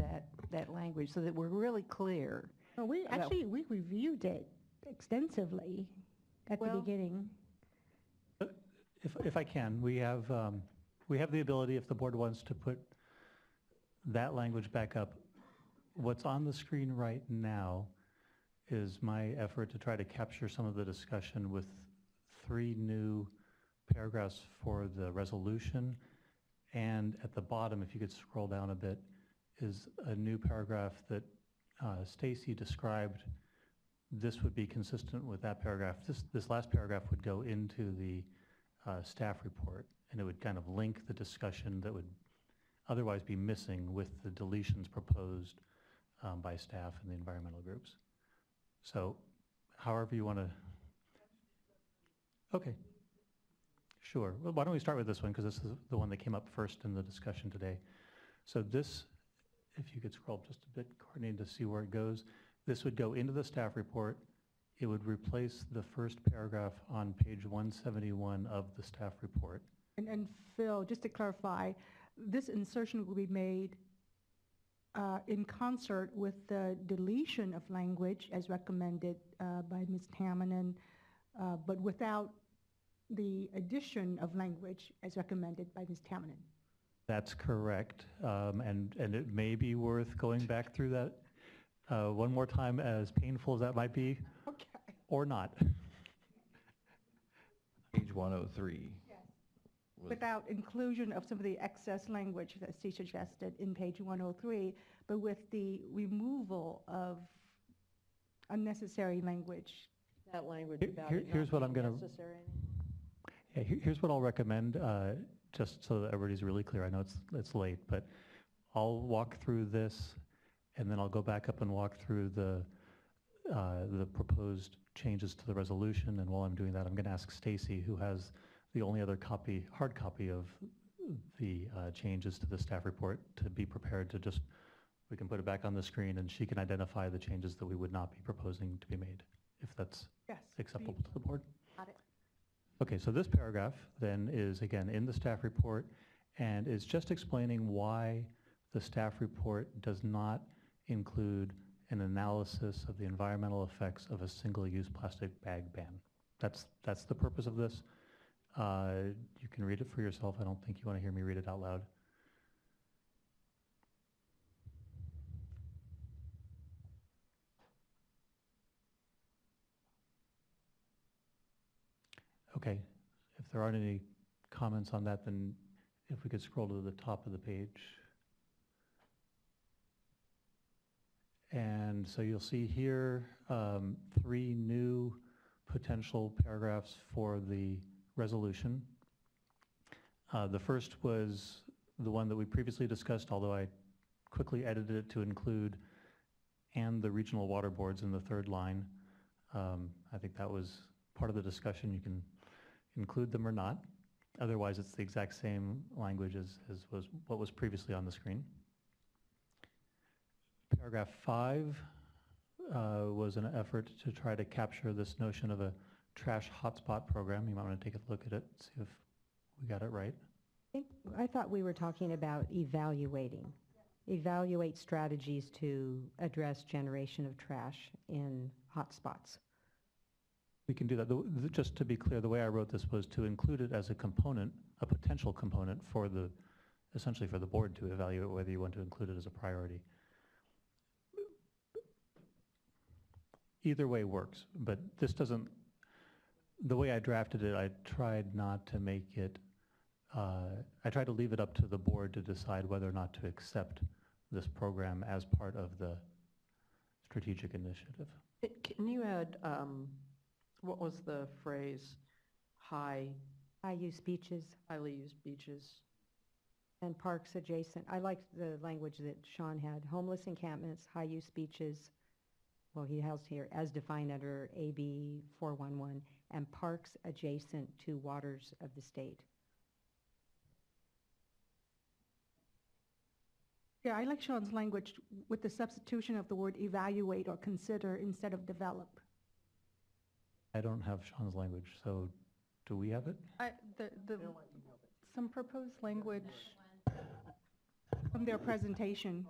that language so that we're really clear?
Well, we reviewed it extensively at the beginning.
If I can, we have the ability, if the board wants to put that language back up. What's on the screen right now is my effort to try to capture some of the discussion with 3 new paragraphs for the resolution. And at the bottom, if you could scroll down a bit, is a new paragraph that Stacy described. This would be consistent with that paragraph. This last paragraph would go into the staff report, and it would kind of link the discussion that would otherwise be missing with the deletions proposed by staff and the environmental groups. So however you want to. Okay. Sure. Well, why don't we start with this one, because this is the one that came up first in the discussion today. So this, if you could scroll up just a bit, Courtney, to see where it goes. This would go into the staff report. It would replace the first paragraph on page 171 of the staff report.
And Phil, just to clarify, this insertion will be made in concert with the deletion of language as recommended by Ms. Tamminen, but without the addition of language as recommended by Ms. Tamminen.
That's correct, and it may be worth going back through that one more time, as painful as that might be,
Okay.
or not.
Page 103.
Without inclusion of some of the excess language that she suggested in page 103, but with the removal of unnecessary language.
That language
Here-
about
here-
it
here's
not
what I'm
being
gonna-
necessary.
Yeah, here's what I'll recommend, just so that everybody's really clear. I know it's late, but I'll walk through this, and then I'll go back up and walk through the proposed changes to the resolution. And while I'm doing that, I'm going to ask Stacy, who has the only other hard copy of the changes to the staff report, to be prepared to just, we can put it back on the screen, and she can identify the changes that we would not be proposing to be made, if that's
Yes.
acceptable to the board.
Got it.
Okay, so this paragraph then is, again, in the staff report, and is just explaining why the staff report does not include an analysis of the environmental effects of a single-use plastic bag ban. That's the purpose of this. You can read it for yourself. I don't think you want to hear me read it out loud. Okay, if there aren't any comments on that, then if we could scroll to the top of the page. And so you'll see here 3 new potential paragraphs for the resolution. The first was the one that we previously discussed, although I quickly edited it to include "and the regional water boards" in the third line. I think that was part of the discussion. You can include them or not. Otherwise, it's the exact same language as was what was previously on the screen. Paragraph 5 was an effort to try to capture this notion of a trash hotspot program. You might want to take a look at it, see if we got it right.
I thought we were talking about evaluate strategies to address generation of trash in hotspots.
We can do that. Just to be clear, the way I wrote this was to include it as a component, a potential component for essentially for the board to evaluate whether you want to include it as a priority. Either way works, but this doesn't, the way I drafted it, I tried not to make it, I tried to leave it up to the board to decide whether or not to accept this program as part of the strategic initiative.
Can you add, what was the phrase,
High-use beaches
highly used beaches?
and parks adjacent. I liked the language that Sean had. Homeless encampments, high-use beaches, well, he has here, as defined under AB 411, and parks adjacent to waters of the state.
Yeah, I like Sean's language with the substitution of the word evaluate or consider instead of develop.
I don't have Sean's language, so do we have it?
Some proposed language from their presentation.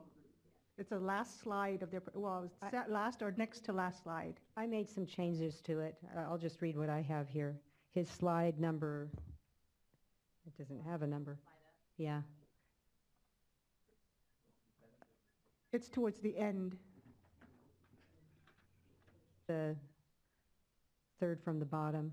It's the last slide of their, well, it's last or next to last slide.
I made some changes to it. I'll just read what I have here. His slide number, it doesn't have a number. Yeah.
It's towards the end.
The third from the bottom.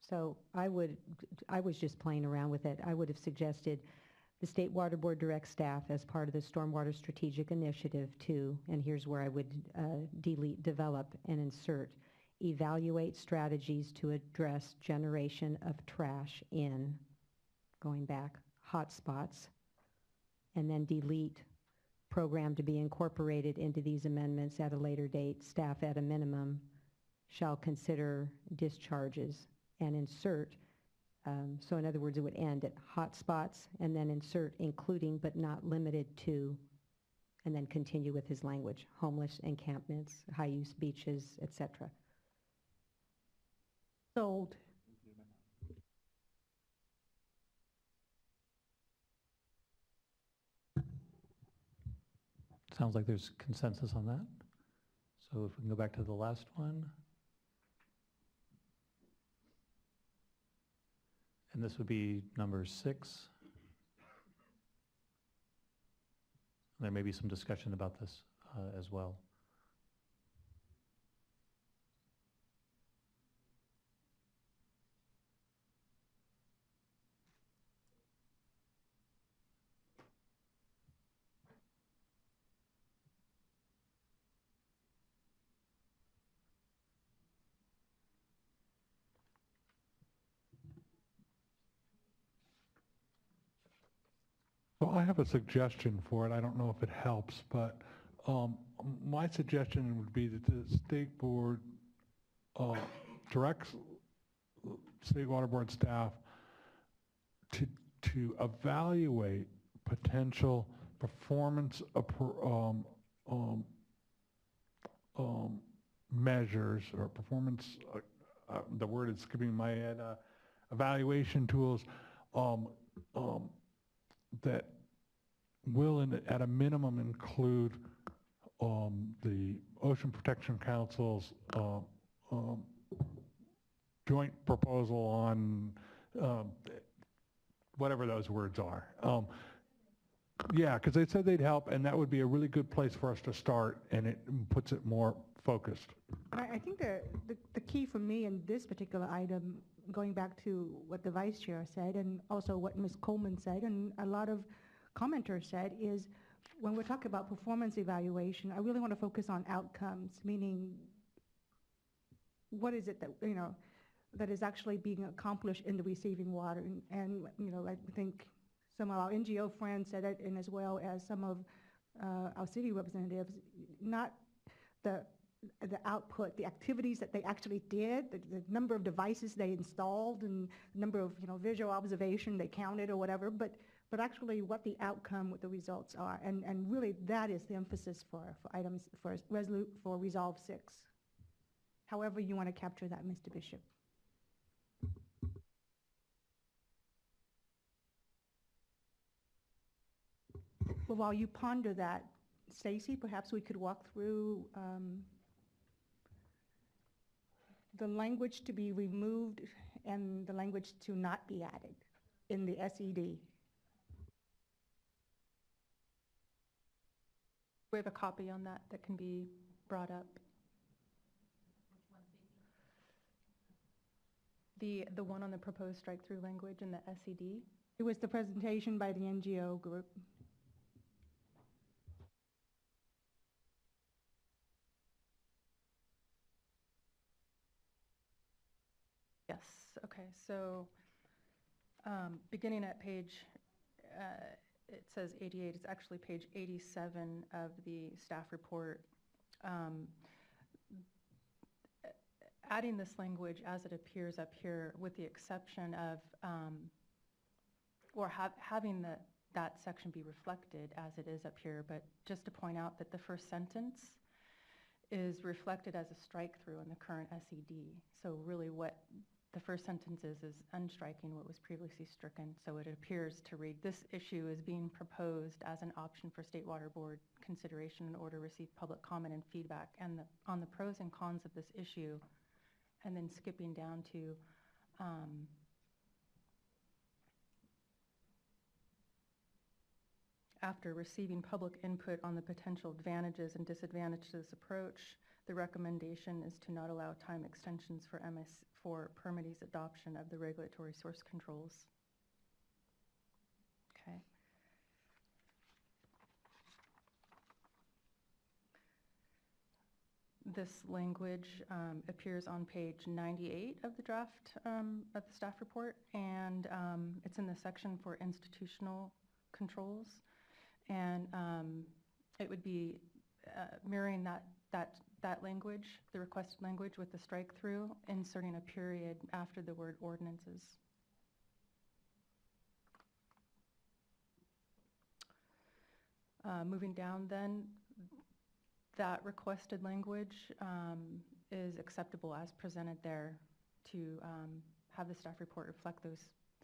So I was just playing around with it. I would have suggested the State Water Board directs staff as part of the Stormwater Strategic Initiative to, and here's where I would delete, develop, and insert, evaluate strategies to address generation of trash in, going back, hotspots, and then delete, program to be incorporated into these amendments at a later date, staff at a minimum shall consider discharges and insert. So in other words, it would end at hotspots and then insert including but not limited to, and then continue with his language, homeless encampments, high-use beaches, etc.
Sold.
Sounds like there's consensus on that. So if we can go back to the last one. And this would be number 6. There may be some discussion about this as well.
Well, I have a suggestion for it. I don't know if it helps, but my suggestion would be that the state board directs state water board staff to evaluate potential performance measures or performance, the word is skipping my head, evaluation tools that will, at a minimum, include the Ocean Protection Council's joint proposal on whatever those words are. Yeah, because they said they'd help, and that would be a really good place for us to start, and it puts it more focused.
I think the key for me in this particular item, going back to what the vice chair said and also what Ms. Coleman said and a lot of commenters said, is when we're talking about performance evaluation, I really want to focus on outcomes, meaning what is it that, that is actually being accomplished in the receiving water. And I think some of our NGO friends said it, and as well as some of our city representatives, not the output, the activities that they actually did, the number of devices they installed and the number of visual observation they counted or whatever, but actually what the outcome, what the results are. And really that is the emphasis for items, for Resolve 6. However you want to capture that, Mr. Bishop. Well, while you ponder that, Stacy, perhaps we could walk through the language to be removed and the language to not be added in the SED.
We have a copy on that that can be brought up. The one on the proposed strike-through language in the SED?
It was the presentation by the NGO group.
Yes, okay, so beginning at page, it says 88, it's actually page 87 of the staff report. Adding this language as it appears up here with the exception of, having that section be reflected as it is up here, but just to point out that the first sentence is reflected as a strike-through in the current SED. So really what the first sentence is unstriking what was previously stricken. So it appears to read, this issue is being proposed as an option for State Water Board consideration in order to receive public comment and feedback and on the pros and cons of this issue, and then skipping down to after receiving public input on the potential advantages and disadvantages of this approach, the recommendation is to not allow time extensions for permittee's adoption of the regulatory source controls. Okay. This language appears on page 98 of the draft of the staff report, and it's in the section for institutional controls, and it would be mirroring that that language, the requested language with the strike through, inserting a period after the word ordinances. Moving down then, that requested language is acceptable as presented there to have the staff report reflect the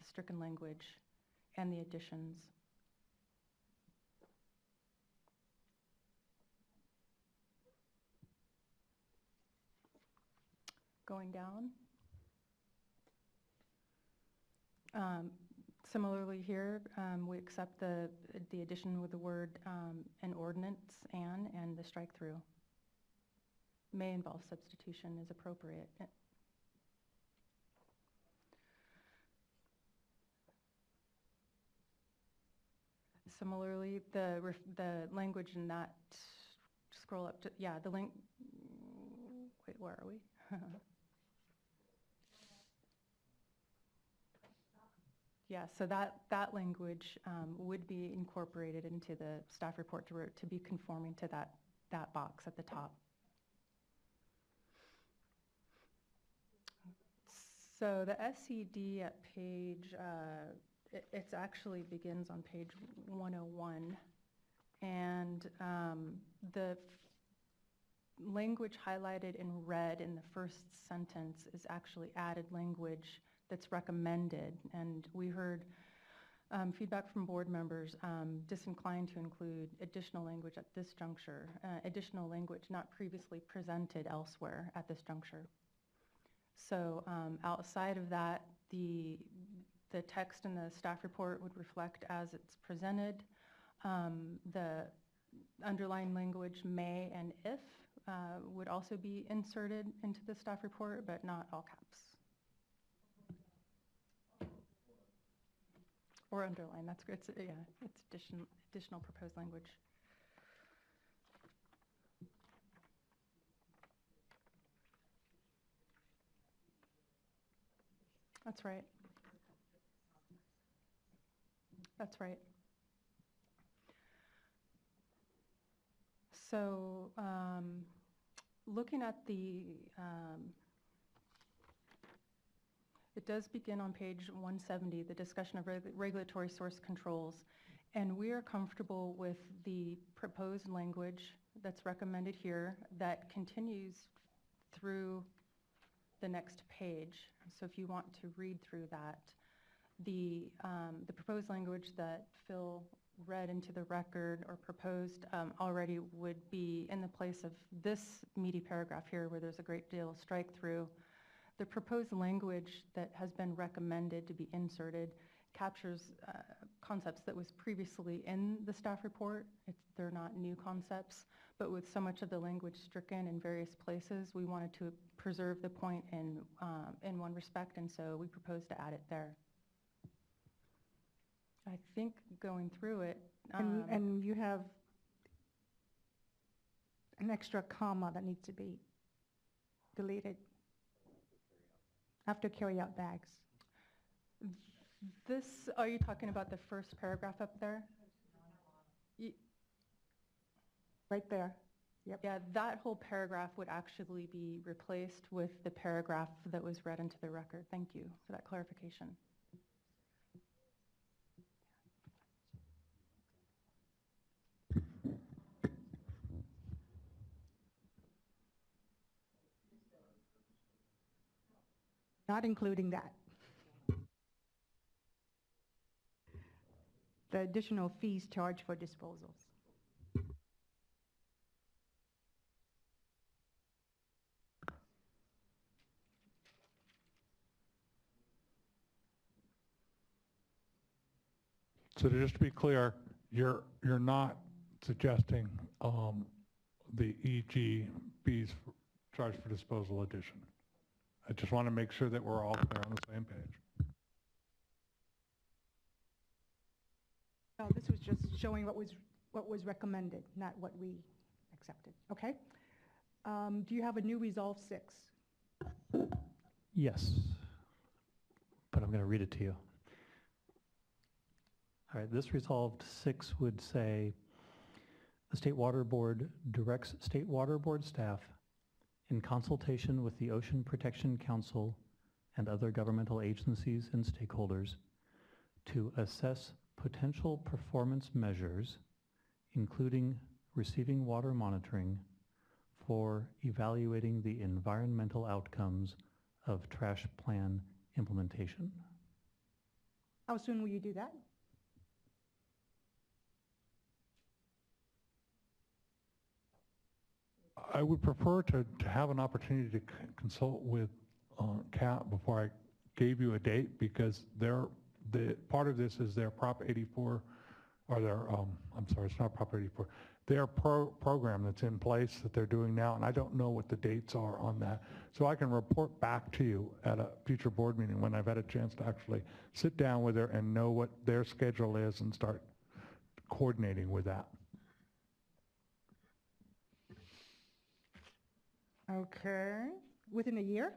stricken language and the additions. Going down. Similarly here, we accept the addition with the word an ordinance and the strike through. May involve substitution is appropriate. Similarly, the language in that, scroll up to, yeah, the link, wait, where are we? Yeah, so that language would be incorporated into the staff report to be conforming to that box at the top. So the SED at page, it actually begins on page 101, and the language highlighted in red in the first sentence is actually added language that's recommended, and we heard feedback from board members disinclined to include additional language at this juncture, additional language not previously presented elsewhere at this juncture. So outside of that, the text in the staff report would reflect as it's presented. The underlying language may and if would also be inserted into the staff report, but not all caps. Or underline, that's great. Yeah, it's additional proposed language. That's right. That's right. So looking at the, it does begin on page 170, the discussion of regulatory source controls, and we are comfortable with the proposed language that's recommended here that continues through the next page. So if you want to read through that, the proposed language that Phil read into the record or proposed already would be in the place of this meaty paragraph here where there's a great deal of strike through. The proposed language that has been recommended to be inserted captures concepts that was previously in the staff report. They're not new concepts, but with so much of the language stricken in various places, we wanted to preserve the point in one respect, and so we proposed to add it there. I think going through it...
and you have an extra comma that needs to be deleted after carry-out bags.
This, are you talking about the first paragraph up there?
Right there. Yep.
Yeah, that whole paragraph would actually be replaced with the paragraph that was read into the record. Thank you for that clarification.
Not including that. The additional fees charged for disposals.
So just to be clear, you're not suggesting the EG fees charged for disposal addition. I just want to make sure that we're all clear on the same page.
No, this was just showing what was recommended, not what we accepted. Okay. Do you have a new Resolve 6?
Yes, but I'm going to read it to you. All right, this Resolved 6 would say, the State Water Board directs State Water Board staff in consultation with the Ocean Protection Council and other governmental agencies and stakeholders, to assess potential performance measures, including receiving water monitoring, for evaluating the environmental outcomes of trash plan implementation.
How soon will you do that?
I would prefer to have an opportunity to consult with CAT before I gave you a date, because part of this is their Prop 84, or their, I'm sorry, it's not Prop 84, their program that's in place that they're doing now, and I don't know what the dates are on that. So I can report back to you at a future board meeting when I've had a chance to actually sit down with her and know what their schedule is and start coordinating with that.
Okay, within a year?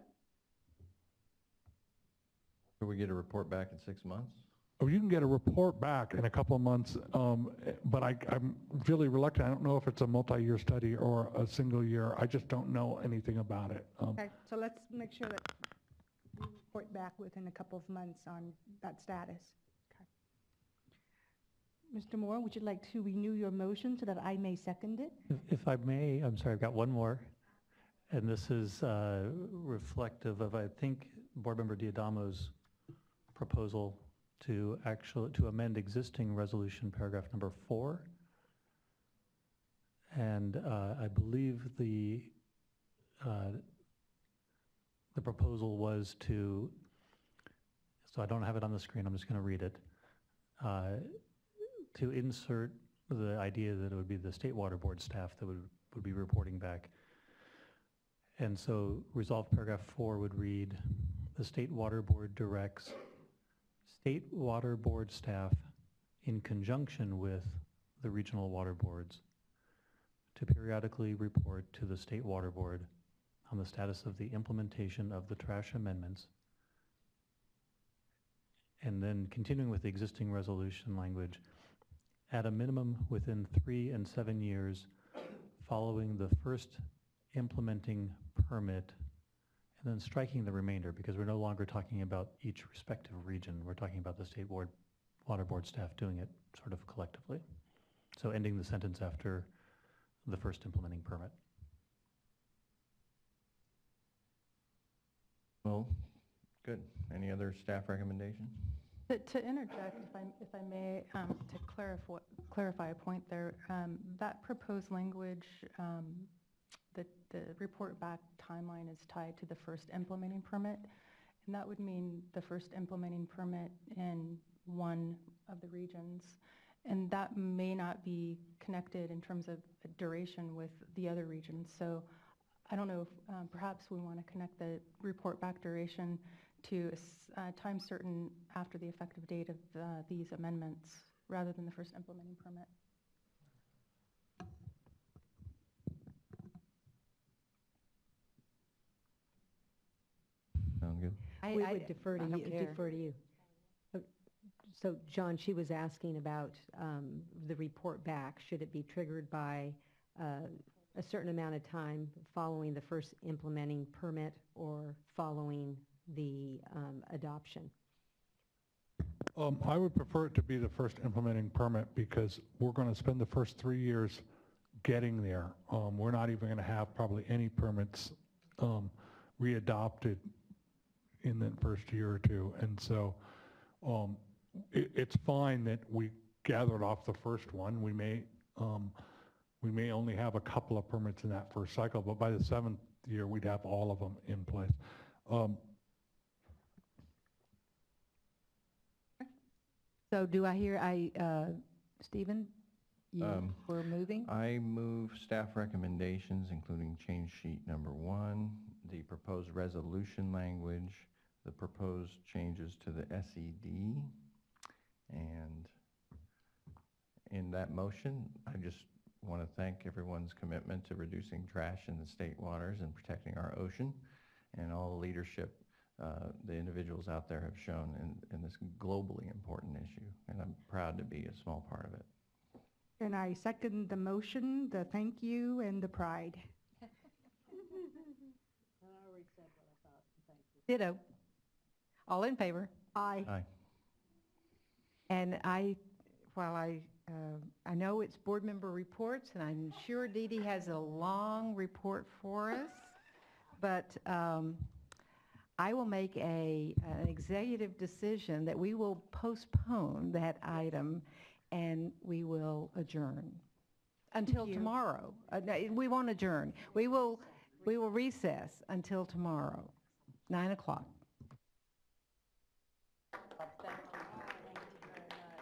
Do we get a report back in 6 months?
Oh, you can get a report back in a couple of months, but I'm really reluctant. I don't know if it's a multi-year study or a single year. I just don't know anything about it.
Okay, so let's make sure that we report back within a couple of months on that status. Okay. Mr. Moore, would you like to renew your motion so that I may second it?
If I may, I'm sorry, I've got one more. And this is reflective of, I think, Board Member Diadamo's proposal to amend existing resolution paragraph number 4. And I believe the proposal was to, so I don't have it on the screen, I'm just going to read it, to insert the idea that it would be the State Water Board staff that would be reporting back. And so resolved paragraph 4 would read, the State Water Board directs State Water Board staff in conjunction with the regional water boards to periodically report to the State Water Board on the status of the implementation of the trash amendments. And then continuing with the existing resolution language, at a minimum within 3 and 7 years following the first implementing permit, and then striking the remainder, because we're no longer talking about each respective region. We're talking about the State Water Board staff doing it sort of collectively. So ending the sentence after the first implementing permit.
Well, good. Any other staff recommendations?
To interject, if I may, to clarify a point there, that proposed language, the report back timeline is tied to the first implementing permit, and that would mean the first implementing permit in one of the regions, and that may not be connected in terms of duration with the other regions. So I don't know if perhaps we want to connect the report back duration to a time certain after the effective date of these amendments rather than the first implementing permit.
Sound good?
We would defer to you. So, John, she was asking about the report back. Should it be triggered by a certain amount of time following the first implementing permit or following the adoption?
I would prefer it to be the first implementing permit, because we're going to spend the first 3 years getting there. We're not even going to have probably any permits readopted in the first year or two. And so it's fine that we gathered off the first one. We may only have a couple of permits in that first cycle, but by the 7th year, we'd have all of them in place.
So do I hear, Stephen, you were moving?
I move staff recommendations, including change sheet number 1, the proposed resolution language, the proposed changes to the SED, and in that motion, I just want to thank everyone's commitment to reducing trash in the state waters and protecting our ocean, and all the leadership the individuals out there have shown in this globally important issue, and I'm proud to be a small part of it.
And I second the motion, the thank you, and the pride.
Ditto. All in favor?
Aye.
Aye.
And while I know it's board member reports, and I'm sure Dee Dee has a long report for us, but I will make an executive decision that we will postpone that item and we will adjourn until
you.
tomorrow. No, we won't adjourn. We will recess until tomorrow, 9 o'clock.
Thank you. Thank you very much.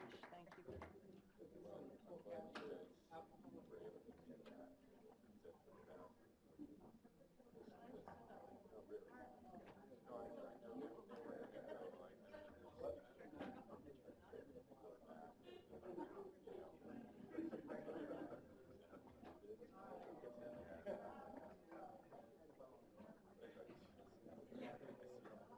Thank you.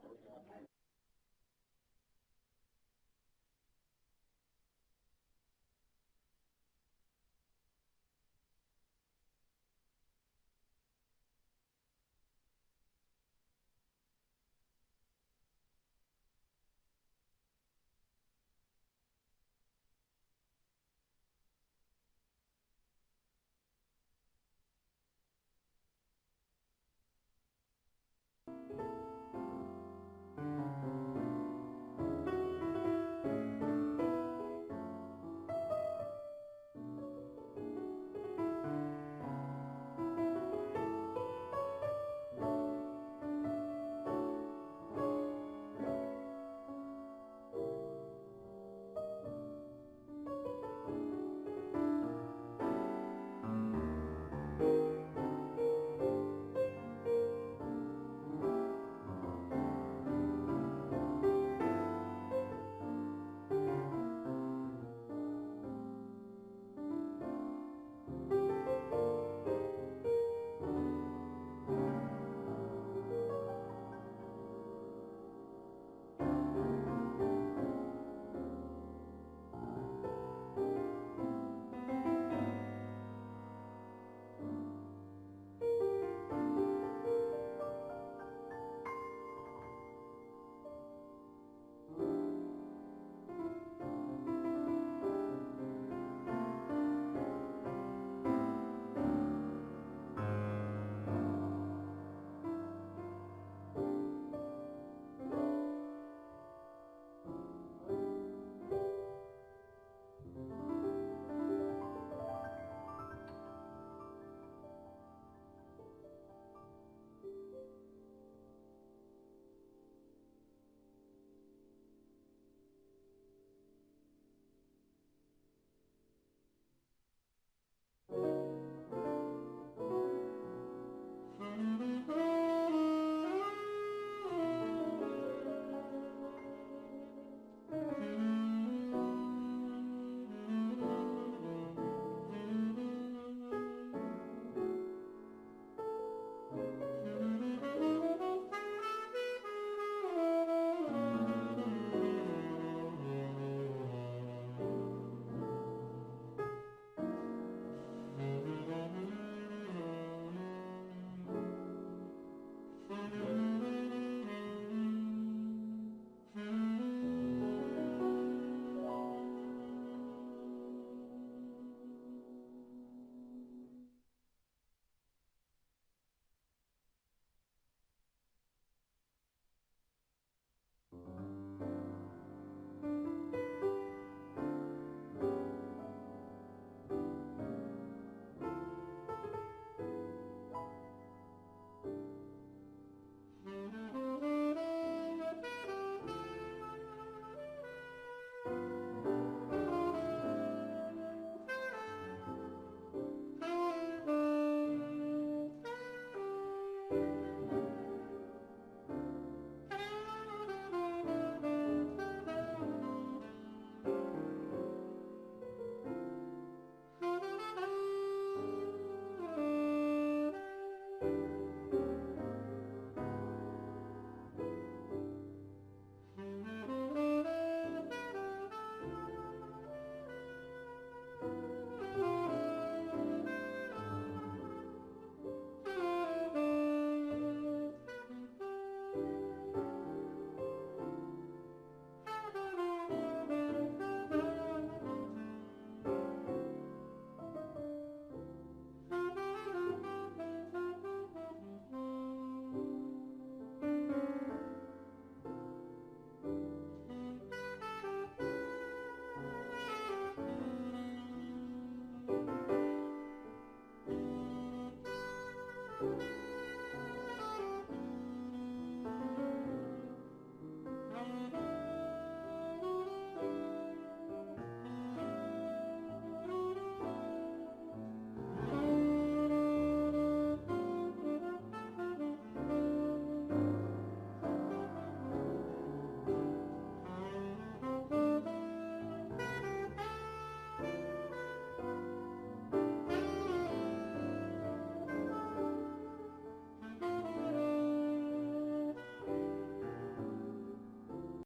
you.